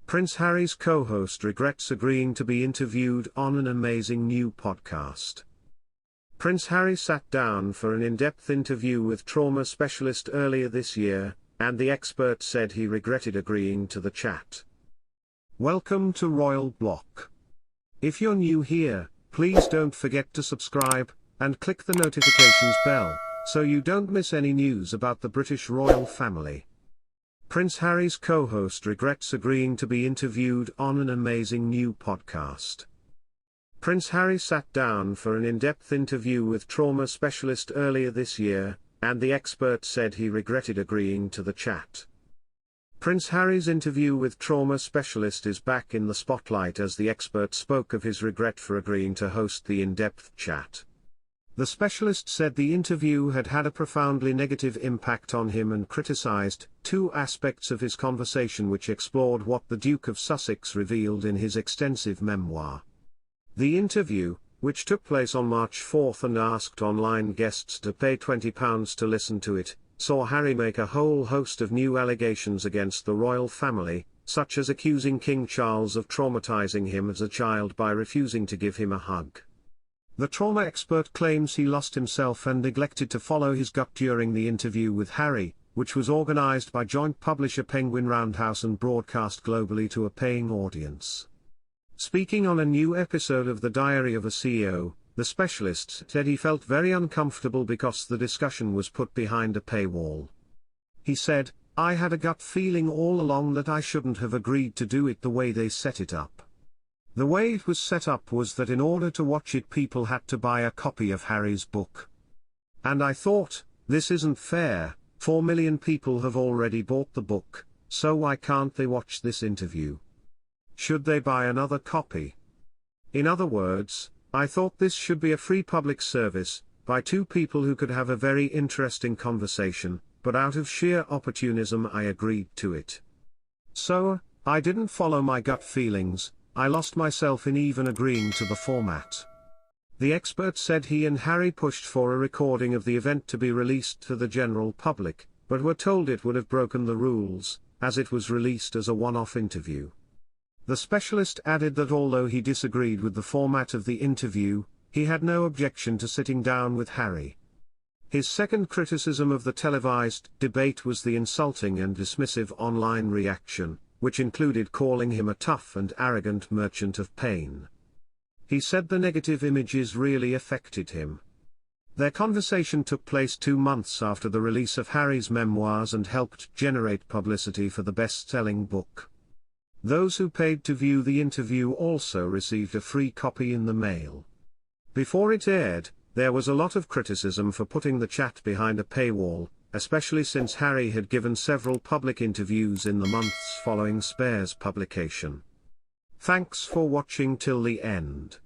Prince Harry's co-host regrets agreeing to be interviewed on an amazing new podcast. Prince Harry sat down for an in-depth interview with trauma specialist earlier this year, and the expert said he regretted agreeing to the chat. Welcome to Royal Block. If you're new here, please don't forget to subscribe, and click the notifications bell, so you don't miss any news about the British royal family. Prince Harry's co-host regrets agreeing to be interviewed on an amazing new podcast. Prince Harry sat down for an in-depth interview with trauma specialist earlier this year, and the expert said he regretted agreeing to the chat. Prince Harry's interview with trauma specialist is back in the spotlight as the expert spoke of his regret for agreeing to host the in-depth chat. The specialist said the interview had had a profoundly negative impact on him and criticized two aspects of his conversation which explored what the Duke of Sussex revealed in his extensive memoir. The interview, which took place on March 4 and asked online guests to pay £20 to listen to it, saw Harry make a whole host of new allegations against the royal family, such as accusing King Charles of traumatizing him as a child by refusing to give him a hug. The trauma expert claims he lost himself and neglected to follow his gut during the interview with Harry, which was organized by joint publisher Penguin Roundhouse and broadcast globally to a paying audience. Speaking on a new episode of The Diary of a CEO, the specialist said he felt very uncomfortable because the discussion was put behind a paywall. He said, "I had a gut feeling all along that I shouldn't have agreed to do it the way they set it up. The way it was set up was that in order to watch it people had to buy a copy of Harry's book. And I thought, this isn't fair, 4 million people have already bought the book, so why can't they watch this interview? Should they buy another copy? In other words, I thought this should be a free public service, by two people who could have a very interesting conversation, but out of sheer opportunism I agreed to it. So, I didn't follow my gut feelings, I lost myself in even agreeing to the format." The expert said he and Harry pushed for a recording of the event to be released to the general public, but were told it would have broken the rules, as it was released as a one-off interview. The specialist added that although he disagreed with the format of the interview, he had no objection to sitting down with Harry. His second criticism of the televised debate was the insulting and dismissive online reaction, which included calling him a tough and arrogant merchant of pain. He said the negative images really affected him. Their conversation took place 2 months after the release of Harry's memoirs and helped generate publicity for the best-selling book. Those who paid to view the interview also received a free copy in the mail. Before it aired, there was a lot of criticism for putting the chat behind a paywall, especially since Harry had given several public interviews in the months following Spare's publication. Thanks for watching till the end.